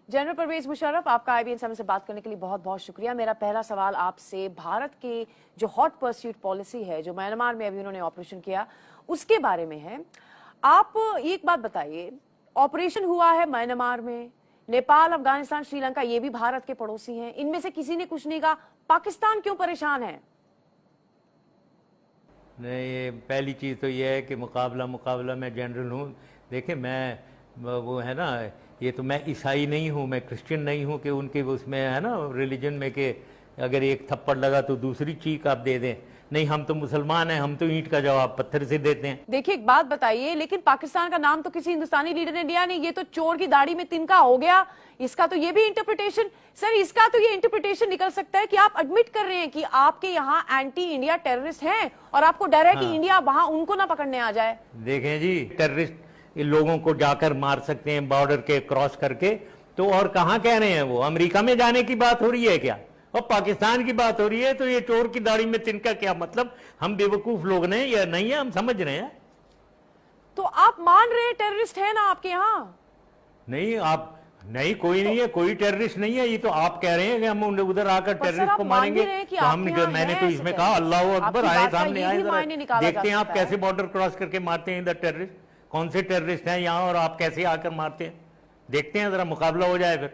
General Parvez Musharraf, आपका IBN समय से बात करने के लिए बहुत बहुत शुक्रिया। मेरा पहला सवाल आपसे भारत के जो हॉट परस्यूट पॉलिसी है, जो म्यांमार में अभी उन्होंने ऑपरेशन किया, उसके बारे में है। आप एक बात बताइए, ऑपरेशन हुआ है म्यांमार में, नेपाल, अफगानिस्तान, श्रीलंका, ये भी भारत के पड़ोसी हैं, इनमें से किसी ने कुछ नहीं कहा, पाकिस्तान क्यों परेशान है? नहीं, पहली चीज़ तो ये है कि मुकाबला मैं जनरल हूँ। देखिए, मैं वो है ना, ये तो मैं ईसाई नहीं हूँ, मैं क्रिश्चियन नहीं हूँ कि उनके उसमें है ना रिलीजन में कि अगर एक थप्पड़ लगा तो दूसरी चीख आप दे दें। नहीं, हम तो मुसलमान हैं, हम तो ईंट का जवाब पत्थर से देते हैं। देखिए, एक बात बताइए, लेकिन पाकिस्तान का नाम तो किसी हिंदुस्तानी लीडर ने लिया नहीं। ये तो चोर की दाढ़ी में तिनका हो गया। इसका तो ये भी इंटरप्रिटेशन, सर, इसका तो ये इंटरप्रिटेशन निकल सकता है कि आप एडमिट कर रहे हैं कि आपके यहाँ एंटी इंडिया टेररिस्ट हैं और आपको डर है कि इंडिया वहां उनको ना पकड़ने आ जाए। देखें जी, टेररिस्ट लोगों को जाकर मार सकते हैं बॉर्डर के क्रॉस करके, तो और कहाँ कह रहे हैं वो? अमेरिका में जाने की बात हो रही है क्या? और पाकिस्तान की बात हो रही है, तो ये चोर की दाढ़ी में तिनका क्या मतलब? हम बेवकूफ लोग हैं या नहीं है? हम समझ रहे हैं। तो आप मान रहे हैं टेररिस्ट है ना आपके यहाँ? नहीं, आप नहीं, कोई नहीं है, कोई टेररिस्ट नहीं है। ये तो आप कह रहे हैं कि हम उधर आकर टेररिस्ट को मारेंगे। तो हम, मैंने तो इसमें कहा अल्लाह अकबर, आए सामने आए, देखते हैं आप कैसे बॉर्डर क्रॉस करके मारते हैं इधर टेररिस्ट, कौन से टेररिस्ट हैं यहाँ और आप कैसे आकर मारते हैं, देखते हैं, जरा मुकाबला हो जाए फिर।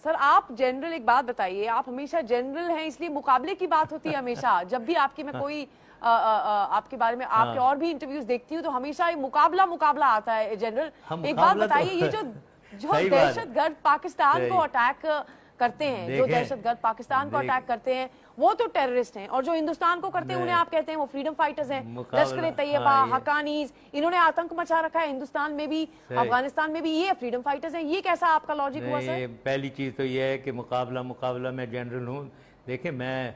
सर, आप जनरल, एक बात बताइए, आप हमेशा जनरल हैं इसलिए मुकाबले की बात होती है हमेशा। जब भी आपकी मैं कोई आपके बारे में आपके और भी इंटरव्यूज देखती हूँ तो हमेशा मुकाबला आता है जनरल। एक बात बताइए, ये जो दहशतगर्द पाकिस्तान को अटैक करते हैं, जो दहशतगर्द पाकिस्तान को अटैक करते हैं, वो तो टेररिस्ट हैं, और जो हिंदुस्तान को करते हैं उन्हें आप कहते हैं वो फ्रीडम फाइटर्स हैं। लश्कर-ए-तैयबा, हक्कानीज, इन्होंने आतंक मचा रखा है हिंदुस्तान में भी, अफगानिस्तान में भी, ये फ्रीडम फाइटर्स हैं। ये कैसा आपका लॉजिक हुआ सर? पहली चीज तो ये है कि मुकाबला मैं जनरल हूँ। देखिए, मैं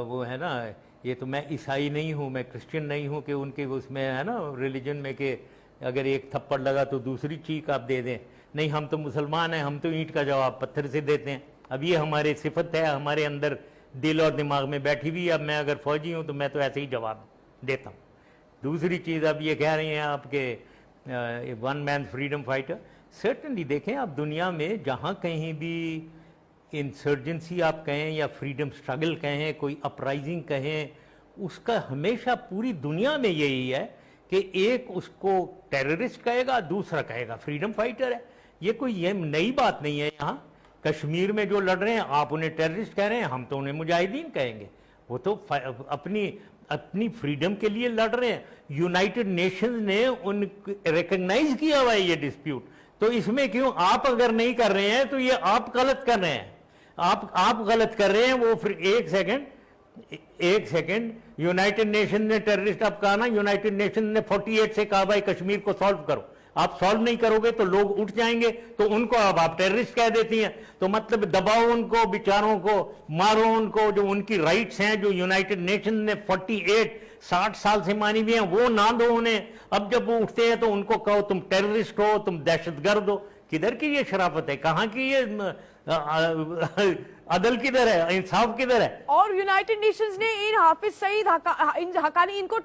वो है ना, ये तो मैं ईसाई नहीं हूँ, मैं क्रिश्चियन नहीं हूँ कि उनके उसमें है ना रिलीजन में कि अगर एक थप्पड़ लगा तो दूसरी चीख आप दे दें। नहीं, हम तो मुसलमान हैं, हम तो ईंट का जवाब पत्थर से देते हैं। अब ये हमारी सिफत है, हमारे अंदर दिल और दिमाग में बैठी हुई। अब मैं अगर फौजी हूँ तो मैं तो ऐसे ही जवाब देता हूँ। दूसरी चीज़, अब ये कह रही हैं आपके one man freedom fighter, certainly देखें, आप दुनिया में जहाँ कहीं भी इंसर्जेंसी आप कहें या फ्रीडम स्ट्रगल कहें, कोई अपराइजिंग कहें, उसका हमेशा पूरी दुनिया में यही है कि एक उसको टेररिस्ट कहेगा, दूसरा कहेगा फ्रीडम फाइटर है। ये कोई ये नई बात नहीं है। यहाँ कश्मीर में जो लड़ रहे हैं, आप उन्हें टेररिस्ट कह रहे हैं, हम तो उन्हें मुजाहिदीन कहेंगे। वो तो अपनी फ्रीडम के लिए लड़ रहे हैं। यूनाइटेड नेशंस ने उन रिकॉग्नाइज किया हुआ है ये डिस्प्यूट, तो इसमें क्यों आप अगर नहीं कर रहे हैं तो ये आप गलत कर रहे हैं। आप गलत कर रहे हैं। वो फिर एक सेकंड, यूनाइटेड नेशन ने टेररिस्ट, अब कहा ना, यूनाइटेड नेशन ने 48 से कहा भाई कश्मीर को सॉल्व करो। आप सॉल्व नहीं करोगे तो लोग उठ जाएंगे, तो उनको अब आप टेररिस्ट कह देती हैं। तो मतलब दबाओ उनको, बेचारों को मारो उनको, जो उनकी राइट्स हैं जो यूनाइटेड नेशन ने 60 साल से मानी हुई हैं, वो ना दो उन्हें। अब जब वो उठते हैं तो उनको कहो तुम टेररिस्ट हो, तुम दहशतगर्द हो। किधर की ये शराफत है? कहाँ की ये अदल किधर है? इंसाफ किधर है? और यूनाइटेड नेशंस ने इन हाफिज सईद हक्कानी, इनको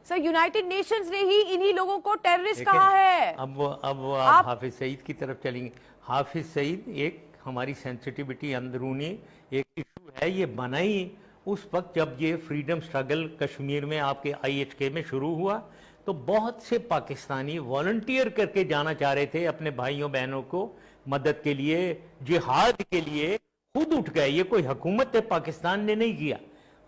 सर, यूनाइटेड नेशंस ने ही इन्हीं लोगों को टेररिस्ट कहा है। अब आप हाफिज सईद की तरफ चलेंगे। हाफिज सईद एक हमारी सेंसिटिविटी, अंदरूनी एक इशू है। ये बना ही उस वक्त जब ये फ्रीडम स्ट्रगल कश्मीर में आपके IHK में शुरू हुआ, तो बहुत से पाकिस्तानी वॉलंटियर करके जाना चाह रहे थे अपने भाइयों बहनों को मदद के लिए, जिहाद के लिए, खुद उठ गए। ये कोई हुकूमत पाकिस्तान ने नहीं किया,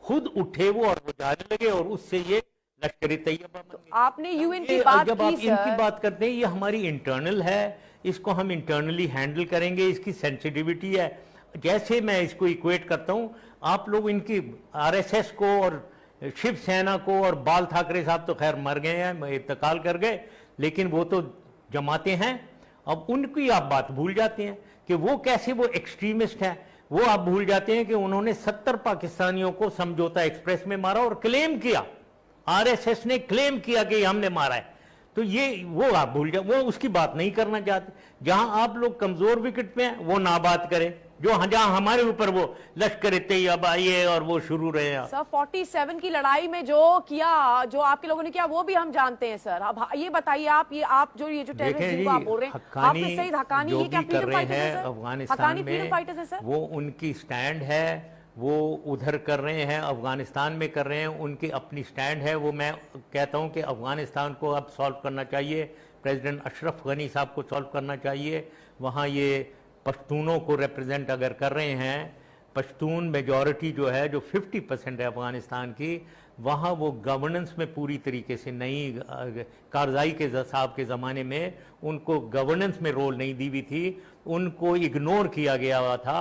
खुद उठे वो और वो जाने लगे, और उससे ये लश्कर-ए-तैयबा। तो आपने UN की बात जब आप की, इनकी बात करते हैं, ये हमारी इंटरनल है, इसको हम इंटरनली हैंडल करेंगे, इसकी सेंसिटिविटी है। जैसे मैं इसको इक्वेट करता हूं, आप लोग इनकी RSS को और शिवसेना को, और बाल ठाकरे साहब तो खैर मर गए हैं, इंतकाल कर गए, लेकिन वो तो जमाते हैं। अब उनकी आप बात भूल जाते हैं कि वो कैसे वो एक्सट्रीमिस्ट है। वो आप भूल जाते हैं कि उन्होंने 70 पाकिस्तानियों को समझौता एक्सप्रेस में मारा और क्लेम किया, RSS ने क्लेम किया कि हमने मारा है। तो ये वो आप भूल जाओ, वो उसकी बात नहीं करना चाहते। जहां आप लोग कमजोर विकेट पे हैं वो ना बात करें, जो जहां हमारे ऊपर वो लश्कर तैयबा ये और वो शुरू रहे हैं। सर 47 की लड़ाई में जो किया, जो आपके लोगों ने किया, वो भी हम जानते हैं सर। अब ये बताइए आप, आप जो टेररिस्ट जिनको आप बोल रहे हैं, आपने सईद हक्कानी, ये क्या फ्रीडम फाइटर्स हैं सर? अफगानिस्तान फ्रीडम फाइटर्स हैं सर? वो उनकी स्टैंड है, वो उधर कर रहे हैं, अफगानिस्तान में कर रहे हैं, उनकी अपनी स्टैंड है। वो मैं कहता हूं कि अफगानिस्तान को अब सॉल्व करना चाहिए, प्रेसिडेंट अशरफ गनी साहब को सॉल्व करना चाहिए। वहाँ ये पश्तूनों को रिप्रेजेंट अगर कर रहे हैं, पश्तून मेजॉरिटी जो है, जो 50% है अफगानिस्तान की, वहाँ वो गवर्नेंस में पूरी तरीके से नहीं, कारजाई के साहब के ज़माने में उनको गवर्नेंस में रोल नहीं दी हुई थी, उनको इग्नोर किया गया हुआ था।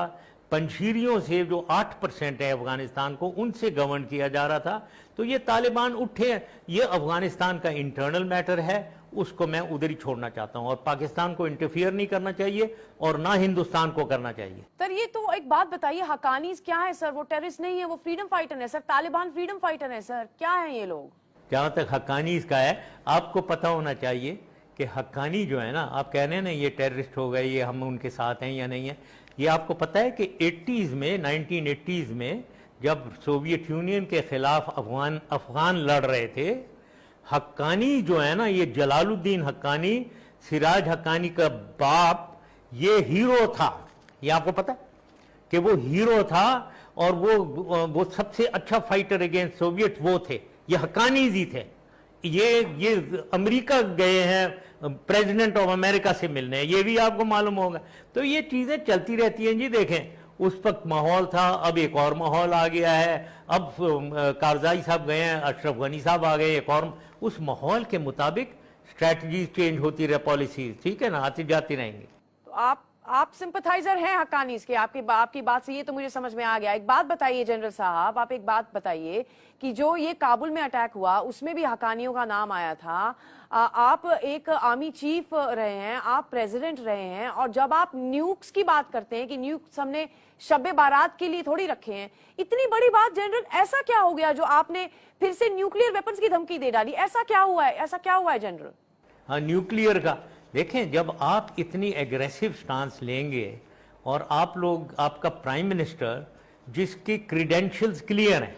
पंशीरियों से जो 8% है अफगानिस्तान को, उनसे गवर्न किया जा रहा था। तो ये तालिबान उठे, ये अफगानिस्तान का इंटरनल मैटर है, उसको मैं उधर ही छोड़ना चाहता हूं, और पाकिस्तान को इंटरफियर नहीं करना चाहिए और ना हिंदुस्तान को करना चाहिए। सर ये तो एक बात बताइए, हक्कानीज क्या है सर? वो टेररिस्ट नहीं है, वो फ्रीडम फाइटर है सर। तालिबान फ्रीडम फाइटर है सर, क्या है ये लोग? जहां तक हक्कानीज का है, आपको पता होना चाहिए कि हक्कानी जो है ना, आप कह रहे हैं ना ये टेररिस्ट हो गए, ये हम उनके साथ हैं या नहीं है, ये आपको पता है कि 80s में, 1980s में जब सोवियत यूनियन के खिलाफ अफगान लड़ रहे थे, हक्कानी जो है ना, ये जलालुद्दीन हक्कानी, सिराज हक्कानी का बाप, ये हीरो था। ये आपको पता कि वो हीरो था, और वो सबसे अच्छा फाइटर अगेंस्ट सोवियत वो थे, ये हक्कानीज ही थे। ये अमेरिका गए हैं प्रेसिडेंट ऑफ अमेरिका से मिलने, ये भी आपको मालूम होगा। तो ये चीजें चलती रहती हैं जी। देखें, उस वक्त माहौल था, अब एक और माहौल आ गया है। अब कारजाई साहब गए हैं, अशरफ गनी साहब आ गए, एक और, उस माहौल के मुताबिक स्ट्रैटेजीज चेंज होती रहे, पॉलिसीज, ठीक है ना, आती जाती रहेंगी। तो आप सिंपथाइजर हैं हक्कानीज के? आपकी बात से ये तो मुझे समझ में आ गया। एक बात बताइए जनरल साहब, आप एक बात बताइए कि जो ये काबुल में अटैक हुआ, उसमें भी हक्कानियों का नाम आया था। आप एक आर्मी चीफ रहे हैं, आप प्रेसिडेंट रहे हैं, और जब आप न्यूक्स की बात करते हैं कि न्यूक्स हमने शब्बे बारात के लिए थोड़ी रखे हैं, इतनी बड़ी बात जनरल, ऐसा क्या हो गया जो आपने फिर से न्यूक्लियर वेपन्स की धमकी दे डाली? ऐसा क्या हुआ है, ऐसा क्या हुआ है जनरल? हाँ, न्यूक्लियर का देखें, जब आप इतनी एग्रेसिव स्टांस लेंगे, और आप लोग, आपका प्राइम मिनिस्टर जिसकी क्रीडेंशियल्स क्लियर हैं,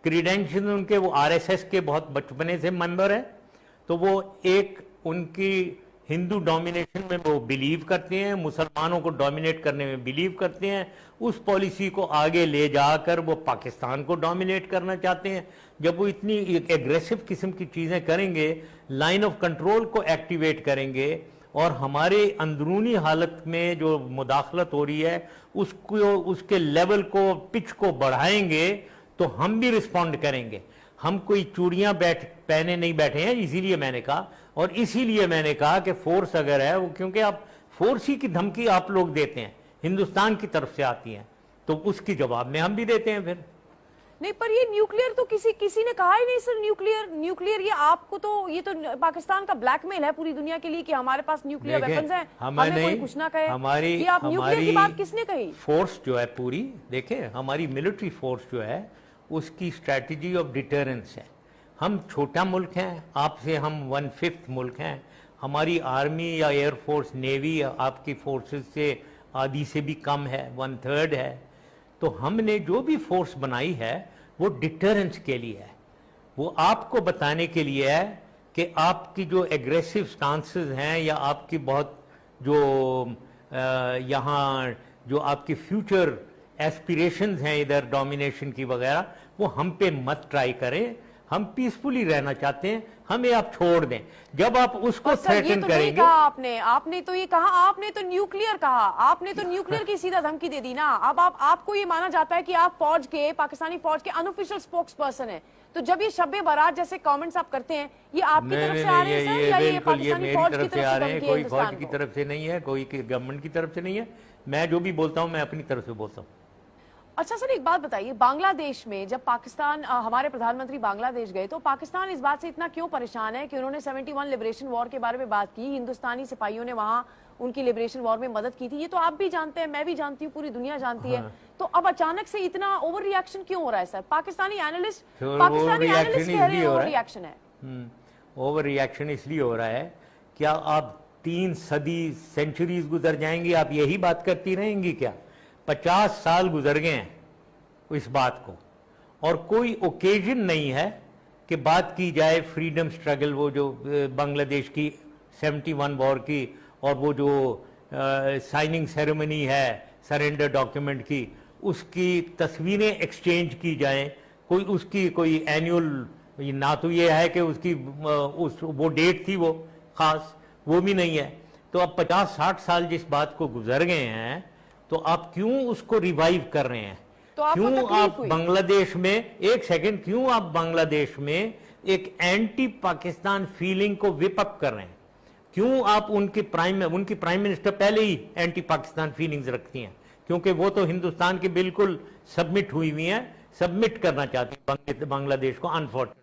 क्रीडेंशियल्स उनके, वो आरएसएस के बहुत बचपने से मेंबर है, तो वो एक उनकी हिंदू डोमिनेशन में वो बिलीव करते हैं, मुसलमानों को डोमिनेट करने में बिलीव करते हैं। उस पॉलिसी को आगे ले जाकर वो पाकिस्तान को डोमिनेट करना चाहते हैं। जब वो इतनी एग्रेसिव किस्म की चीज़ें करेंगे, लाइन ऑफ कंट्रोल को एक्टिवेट करेंगे, और हमारे अंदरूनी हालत में जो मुदाखलत हो रही है उसको, उसके लेवल को, पिच को बढ़ाएंगे, तो हम भी रिस्पॉन्ड करेंगे। हम कोई चूड़ियां पहने नहीं बैठे हैं, इसीलिए मैंने कहा, और इसीलिए मैंने कहा कि फोर्स अगर है वो, क्योंकि आप फोर्स ही की धमकी आप लोग देते हैं, हिंदुस्तान की तरफ से आती है, तो उसकी जवाब में हम भी देते हैं फिर। नहीं, पर ये न्यूक्लियर तो किसी ने कहा ही नहीं सर। न्यूक्लियर ये आपको तो, ये तो पाकिस्तान का ब्लैकमेल है पूरी दुनिया के लिए कि हमारे पास न्यूक्लियर वेपन्स हैं, हमें कोई कुछ ना कहे। हमारी आप न्यूक्लियर की बात किसने कही? फोर्स जो है पूरी, देखें, हमारी मिलिट्री फोर्स जो है उसकी स्ट्रैटेजी ऑफ डिटरेंस है। हम छोटा मुल्क हैं, आपसे हम 1/5 मुल्क हैं। हमारी आर्मी या एयरफोर्स, नेवी आपकी फोर्सेस से आधी से भी कम है, 1/3 है। तो हमने जो भी फोर्स बनाई है वो डिटरेंस के लिए है, वो आपको बताने के लिए है कि आपकी जो एग्रेसिव स्टांसेस हैं, या आपकी बहुत जो यहाँ जो आपकी फ्यूचर एस्पिरेशंस हैं इधर डोमिनेशन की वगैरह, वो हम पे मत ट्राई करें। हम पीसफुली रहना चाहते हैं, हमें आप छोड़ दें। जब आप उसको थ्रेटन करेंगे, आपने तो ये कहा, आपने तो न्यूक्लियर कहा, आपने तो न्यूक्लियर की सीधा धमकी दे दी ना। अब आपको ये माना जाता है कि आप फौज के, पाकिस्तानी फौज के अनऑफिशियल स्पोक्स पर्सन हैं। तो जब ये शब्बे बारात जैसे कमेंट्स आप करते हैं, ये आपकी तरफ से आ रहे हैं सर, या ये पाकिस्तानी फौज की तरफ से आ रहे हैं? कोई फौज की तरफ से नहीं है, कोई गवर्नमेंट की तरफ से नहीं है। मैं जो भी बोलता हूं मैं अपनी तरफ से बोलता हूं। अच्छा सर, एक बात बताइए, बांग्लादेश में जब पाकिस्तान, हमारे प्रधानमंत्री बांग्लादेश गए, तो पाकिस्तान इस बात से इतना क्यों परेशान है कि उन्होंने 71 लिबरेशन वॉर के बारे में बात की, हिंदुस्तानी सिपाहियों ने वहां उनकी लिबरेशन वॉर में मदद की थी, ये तो आप भी जानते हैं, मैं भी जानती हूँ, पूरी दुनिया जानती है। तो अब अचानक से इतना ओवर रिएक्शन क्यों हो रहा है सर? पाकिस्तानी एनालिस्ट कह रहे हैं ओवर रिएक्शन है। ओवर रिएक्शन इसलिए हो रहा है, क्या आप 3 सदी सेंचुरीज गुजर जाएंगी, आप यही बात करती रहेंगी क्या? 50 साल गुजर गए हैं इस बात को, और कोई ओकेजन नहीं है कि बात की जाए फ्रीडम स्ट्रगल, वो जो बांग्लादेश की 71 वॉर की, और वो जो साइनिंग सेरेमनी है सरेंडर डॉक्यूमेंट की, उसकी तस्वीरें एक्सचेंज की जाएं, कोई उसकी कोई एनुअल, ना तो ये है कि उसकी वो डेट थी वो खास, वो भी नहीं है। तो अब 50-60 साल जिस बात को गुजर गए हैं, तो आप क्यों उसको रिवाइव कर रहे हैं? तो क्यों आप बांग्लादेश में, एक सेकंड, क्यों आप बांग्लादेश में एक एंटी पाकिस्तान फीलिंग को विप अप कर रहे हैं? क्यों आप उनकी प्राइम मिनिस्टर पहले ही एंटी पाकिस्तान फीलिंग्स रखती हैं, क्योंकि वो तो हिंदुस्तान की बिल्कुल सबमिट हुई हुई हैं, सबमिट करना चाहती हैं बांग्लादेश को, अनफॉर्चुनेटली।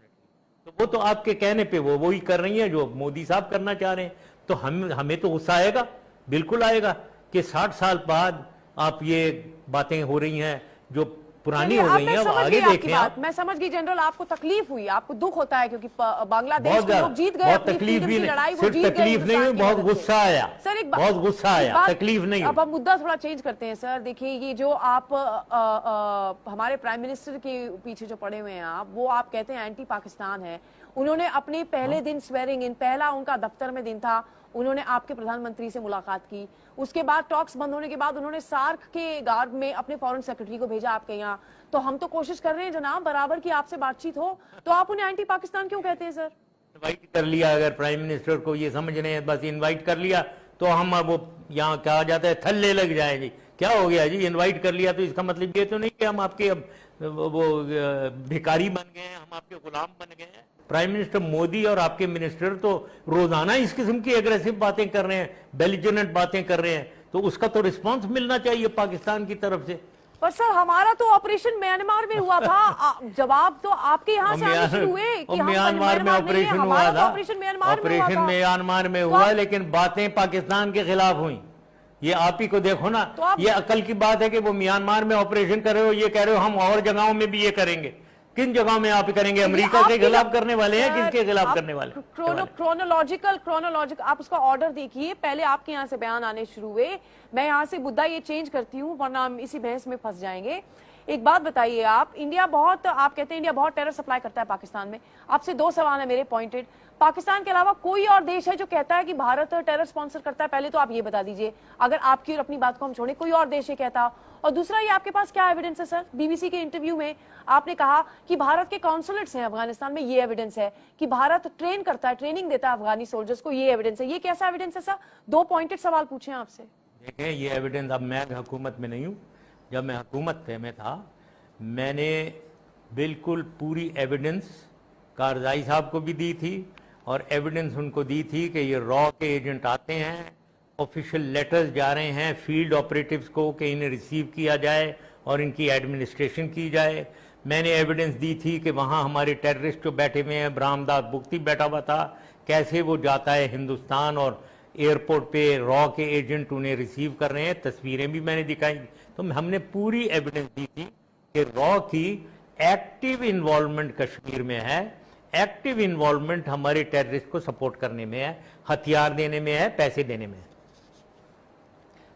तो वो तो आपके कहने पे वो ही कर रही हैं जो मोदी साहब करना चाह रहे हैं। तो हमें तो गुस्सा आएगा, बिल्कुल आएगा, कि 60 साल बाद आप ये बातें हो रही हैं जो पुरानी हो गई हैं, अब आगे देखें आप। मैं समझ गई जनरल, आपको तकलीफ हुई, आपको दुख होता है, क्योंकि बांग्लादेश के लोग जीत गए, अपनी फ्रीडम की लड़ाई वो जीत गए। तकलीफ नहीं, बहुत गुस्सा आया सर, बहुत गुस्सा आया, तकलीफ नहीं। अब हम मुद्दा थोड़ा चेंज करते हैं सर। देखिए, ये जो आप हमारे प्राइम मिनिस्टर के पीछे जो पड़े हुए हैं आप, वो आप कहते हैं एंटी पाकिस्तान है। उन्होंने अपने पहले दिन स्वेरिंग इन, पहला उनका दफ्तर में दिन था, उन्होंने आपके प्रधानमंत्री से मुलाकात की। उसके बाद टॉक्स बंद होने के बाद उन्होंने सार्क के गार्ड में अपने फॉरेन सेक्रेटरी को भेजा आपके यहाँ। तो हम तो कोशिश कर रहे हैं जनाब बराबर की आपसे बातचीत हो, तो आप उन्हें एंटी पाकिस्तान क्यों कहते हैं सर? इनवाइट कर लिया, अगर प्राइम मिनिस्टर को ये समझ रहे हैं बस इनवाइट कर लिया, तो हम वो यहाँ कहा जाता है थल्ले लग जाए जी, क्या हो गया जी, इनवाइट कर लिया तो इसका मतलब ये तो नहीं कि हम आपके अब वो भिखारी बन गए हैं, हम आपके गुलाम बन गए हैं। प्राइम मिनिस्टर मोदी और आपके मिनिस्टर तो रोजाना इस किस्म की एग्रेसिव बातें कर रहे हैं, बेलिजरेंट बातें कर रहे हैं, तो उसका तो रिस्पांस मिलना चाहिए पाकिस्तान की तरफ से। पर सर हमारा तो ऑपरेशन म्यांमार में हुआ था, जवाब तो आपके यहाँ से आने शुरू हुए कि म्यांमार में ऑपरेशन हुआ था, ऑपरेशन म्यांमार में हुआ, लेकिन बातें पाकिस्तान के खिलाफ हुई। ये आप ही को देखो ना, तो ये अकल की बात है कि वो म्यांमार में ऑपरेशन कर रहे हो, ये कह रहे हो हम और जगहों में भी ये करेंगे। किन जगहों में आप करेंगे? अमेरिका के खिलाफ करने वाले हैं, किसके खिलाफ करने वाले? क्रोनोलॉजिकल आप उसका ऑर्डर देखिए, पहले आपके यहाँ से बयान आने शुरू हुए। मैं यहाँ से मुद्दा ये चेंज करती हूँ, वरना हम इसी बहस में फंस जाएंगे। एक बात बताइए, आप आप कहते हैं इंडिया बहुत टेरर सप्लाई करता है पाकिस्तान में। आपसे दो सवाल है मेरे पॉइंटेड। पाकिस्तान के अलावा कोई और देश है जो कहता है कि भारत टेरर स्पॉन्सर करता है? पहले तो आप ये बता दीजिए, अगर आपकी और अपनी बात को हम छोड़े, कोई और देश ये कहता? और दूसरा, ये आपके पास क्या एविडेंस है सर? बीबीसी के इंटरव्यू में आपने कहा कि भारत के कॉन्सुलेट्स हैं अफगानिस्तान में, ये एविडेंस है कि भारत ट्रेन करता है, ट्रेनिंग देता है अफगानी सोल्जर्स को, ये एविडेंस है। ये कैसा एविडेंस है सर? दो पॉइंटेड सवाल पूछे आपसे। देखें, ये एविडेंस, अब मैं हुकूमत में नहीं हूं, जब मैं हुकूमत में था मैंने बिल्कुल पूरी एविडेंस कारजाई साहब को भी दी थी, और एविडेंस उनको दी थी कि ये रॉ के एजेंट आते हैं, ऑफिशियल लेटर्स जा रहे हैं फील्ड ऑपरेटिव्स को कि इन्हें रिसीव किया जाए और इनकी एडमिनिस्ट्रेशन की जाए। मैंने एविडेंस दी थी कि वहाँ हमारे टेररिस्ट जो बैठे हुए हैं, ब्राह्मदास बुख्ती बैठा हुआ था, कैसे वो जाता है हिंदुस्तान और एयरपोर्ट पे रॉ के एजेंट उन्हें रिसीव कर रहे हैं, तस्वीरें भी मैंने दिखाई। तो हमने पूरी एविडेंस दी थी कि रॉ की एक्टिव इन्वॉल्वमेंट कश्मीर में है, एक्टिव इन्वॉल्वमेंट हमारे टेररिस्ट को सपोर्ट करने में है, हथियार देने में है, पैसे देने में है।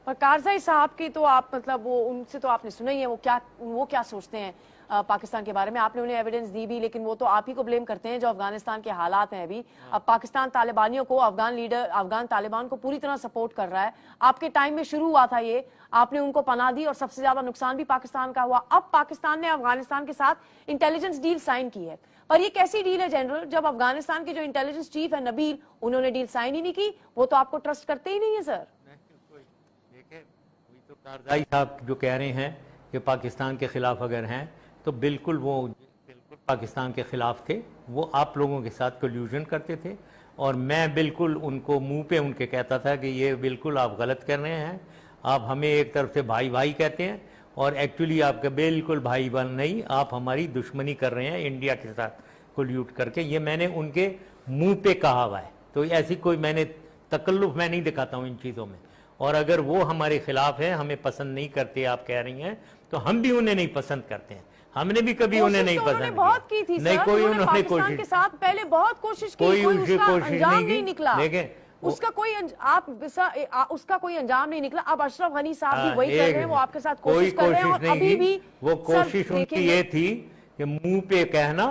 पर कारजाई साहब की तो आप मतलब वो उनसे तो आपने सुना ही है, वो क्या सोचते हैं पाकिस्तान के बारे में। आपने उन्हें एविडेंस दी भी, लेकिन वो तो आप ही को ब्लेम करते हैं जो अफगानिस्तान के हालात हैं अभी। अब पाकिस्तान तालिबानियों को, अफगान तालिबान को पूरी तरह सपोर्ट कर रहा है। आपके टाइम में शुरू हुआ था ये, आपने उनको पनाह दी और सबसे ज्यादा नुकसान भी पाकिस्तान का हुआ। अब पाकिस्तान ने अफगानिस्तान के साथ इंटेलिजेंस डील साइन की है, पर ये कैसी डील है जनरल, जब अफगानिस्तान के जो इंटेलिजेंस चीफ है नबील, उन्होंने डील साइन ही नहीं की। वो तो आपको ट्रस्ट करते ही नहीं है सर। तो कारजाई साहब जो कह रहे हैं कि पाकिस्तान के खिलाफ अगर हैं, तो बिल्कुल पाकिस्तान के खिलाफ थे। वो आप लोगों के साथ कोल्यूजन करते थे, और मैं बिल्कुल उनको मुंह पे उनके कहता था कि ये बिल्कुल आप गलत कर रहे हैं, आप हमें एक तरफ से भाई भाई कहते हैं और एक्चुअली आपका बिल्कुल भाई बन नहीं, आप हमारी दुश्मनी कर रहे हैं इंडिया के साथ कोल्यूट करके। ये मैंने उनके मुंह पे कहा हुआ है, तो ऐसी कोई मैंने तकल्लुफ मैं नहीं दिखाता हूँ इन चीज़ों में। और अगर वो हमारे खिलाफ है, हमें पसंद नहीं करते आप कह रही हैं, तो हम भी उन्हें नहीं पसंद करते हैं। हमने भी कभी उन्हें नहीं पसंद बहुत की थी नहीं, कोई उन्होंने कोशिश के साथ पहले बहुत कोशिश की, कोई उसकी कोशिश नहीं निकला। देखें, उसका कोई उसका कोई अंजाम नहीं निकला। अब अशरफ गनी साहब भी वही कर रहे हैं, वो आपके साथ कोशिश कर रहे हैं और अभी भी वो कोशिश उनकी ये थी कि मुंह पे कहना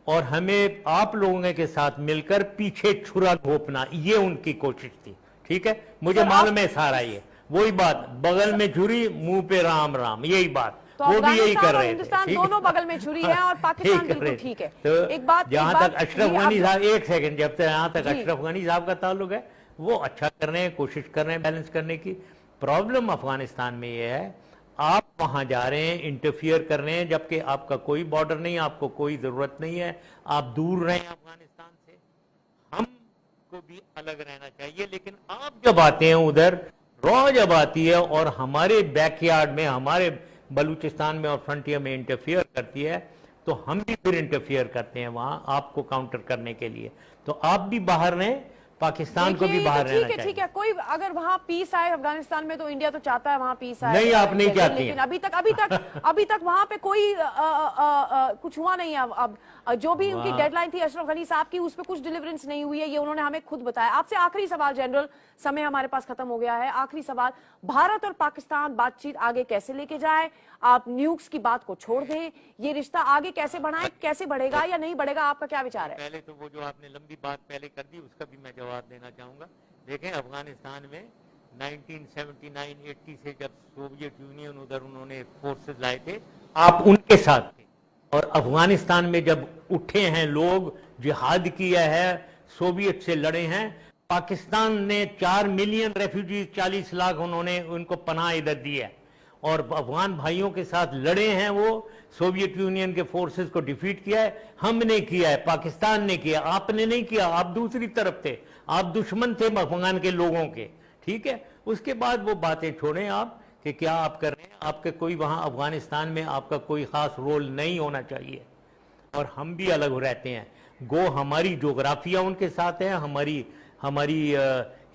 और हमें आप लोगों के साथ मिलकर पीछे छुरा घोपना, ये उनकी कोशिश थी। ठीक है, मुझे मालूम है सारा ये वही बात, बगल में छुरी मुंह पे राम राम, यही बात तो वो भी यही कर रहे थे। हिंदुस्तान दोनों बगल में छुरी है और पाकिस्तान बिल्कुल ठीक है। तो एक बात जहां तक अशरफ गनी साहब, एक सेकंड, जब तक यहाँ तक अशरफ गनी साहब का ताल्लुक है, वो अच्छा कर रहे हैं, कोशिश कर रहे हैं बैलेंस करने की। प्रॉब्लम अफगानिस्तान में ये है, आप वहां जा रहे हैं, इंटरफियर कर रहे हैं, जबकि आपका कोई बॉर्डर नहीं है, आपको कोई जरूरत नहीं है, आप दूर रहें अफगानिस्तान से। हमको भी अलग रहना चाहिए, लेकिन आप जब आते हैं उधर, रॉ जब आती है और हमारे बैकयार्ड में, हमारे बलूचिस्तान में और फ्रंटियर में इंटरफियर करती है, तो हम भी फिर इंटरफियर करते हैं वहां आपको काउंटर करने के लिए। तो आप भी बाहर रहें, पाकिस्तान को भी बाहर रहना चाहिए। ठीक है, कोई अगर वहां पीस आए अफगानिस्तान में, तो इंडिया तो चाहता है वहां पीस आए। नहीं, आप नहीं चाहती, लेकिन अभी तक वहां पे कोई कुछ हुआ नहीं है। अब जो भी उनकी डेडलाइन थी अशरफ गनी साहब की, उस पर कुछ डिलीवरेंस नहीं हुई है, ये उन्होंने हमें खुद बताया। आपसे आखिरी सवाल जनरल, समय हमारे पास खत्म हो गया है, आखिरी सवाल, भारत और पाकिस्तान बातचीत आगे कैसे लेके जाए? आप न्यूक्स की बात को छोड़ दें, ये रिश्ता आगे कैसे बढ़ाएं, कैसे बढ़ेगा या नहीं बढ़ेगा, आपका क्या विचार है? पहले तो वो जो आपने लंबी बात पहले कर दी, उसका भी मैं जवाब देना चाहूंगा। देखें, अफगानिस्तान में 1979-80 से जब सोवियत यूनियन उधर उन्होंने फोर्सेस लाए थे, आप उनके साथ थे। और अफगानिस्तान में जब उठे हैं लोग, जिहाद किया है, सोवियत से लड़े हैं, पाकिस्तान ने 4 मिलियन रेफ्यूजीज, 40 लाख उन्होंने उनको पनाह इधर दी है और अफगान भाइयों के साथ लड़े हैं। वो सोवियत यूनियन के फोर्सेस को डिफीट किया है, हमने किया है, पाकिस्तान ने किया, आपने नहीं किया, आप दूसरी तरफ थे, आप दुश्मन थे अफगान के लोगों के। ठीक है, उसके बाद वो बातें छोड़ें आप कि क्या आप कर रहे हैं, आपके कोई वहां अफगानिस्तान में आपका कोई खास रोल नहीं होना चाहिए और हम भी अलग रहते हैं। गो हमारी जोग्राफिया उनके साथ है, हमारी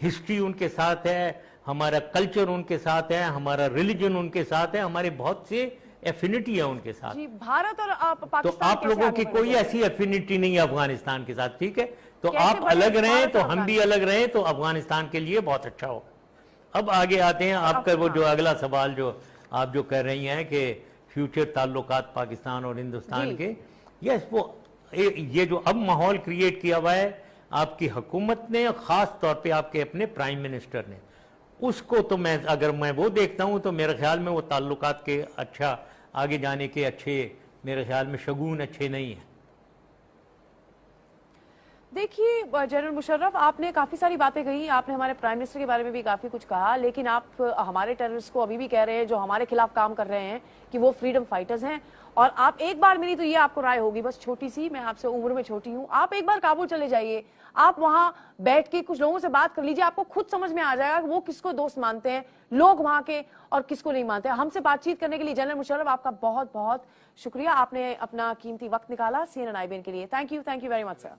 हिस्ट्री उनके साथ है, हमारा कल्चर उनके साथ है, हमारा रिलीजन उनके साथ है, हमारे बहुत से एफिनिटी है उनके साथ। जी, भारत और पाकिस्तान, तो आप लोगों की कोई ऐसी एफिनिटी नहीं है अफगानिस्तान के साथ। ठीक है, तो आप अलग रहें तो हम भी अलग रहें, तो अफगानिस्तान के लिए बहुत अच्छा होगा। अब आगे आते हैं, आपका वो जो अगला सवाल जो आप जो कर रही हैं कि फ्यूचर ताल्लुकात पाकिस्तान और हिंदुस्तान के, यस, वो ये जो अब माहौल क्रिएट किया हुआ है आपकी हुकूमत ने, खास तौर पे आपके अपने प्राइम मिनिस्टर ने, उसको तो अगर मैं वो देखता हूं तो मेरे ख्याल में वो ताल्लुकात के अच्छा आगे जाने के अच्छे, मेरे ख्याल में शगुन अच्छे नहीं है। देखिए जनरल मुशर्रफ, आपने काफी सारी बातें कही, आपने हमारे प्राइम मिनिस्टर के बारे में भी काफी कुछ कहा, लेकिन आप हमारे टेररिस्ट को अभी भी कह रहे हैं जो हमारे खिलाफ काम कर रहे हैं कि वो फ्रीडम फाइटर्स हैं। और आप एक बार, मेरी तो ये आपको राय होगी, बस छोटी सी, मैं आपसे उम्र में छोटी हूँ, आप एक बार काबुल चले जाइए, आप वहां बैठ के कुछ लोगों से बात कर लीजिए, आपको खुद समझ में आ जाएगा कि वो किसको दोस्त मानते हैं लोग वहां के और किसको नहीं मानते। हमसे बातचीत करने के लिए जनरल मुशर्रफ आपका बहुत बहुत शुक्रिया, आपने अपना कीमती वक्त निकाला CNN IBN के लिए। Thank you very much sir.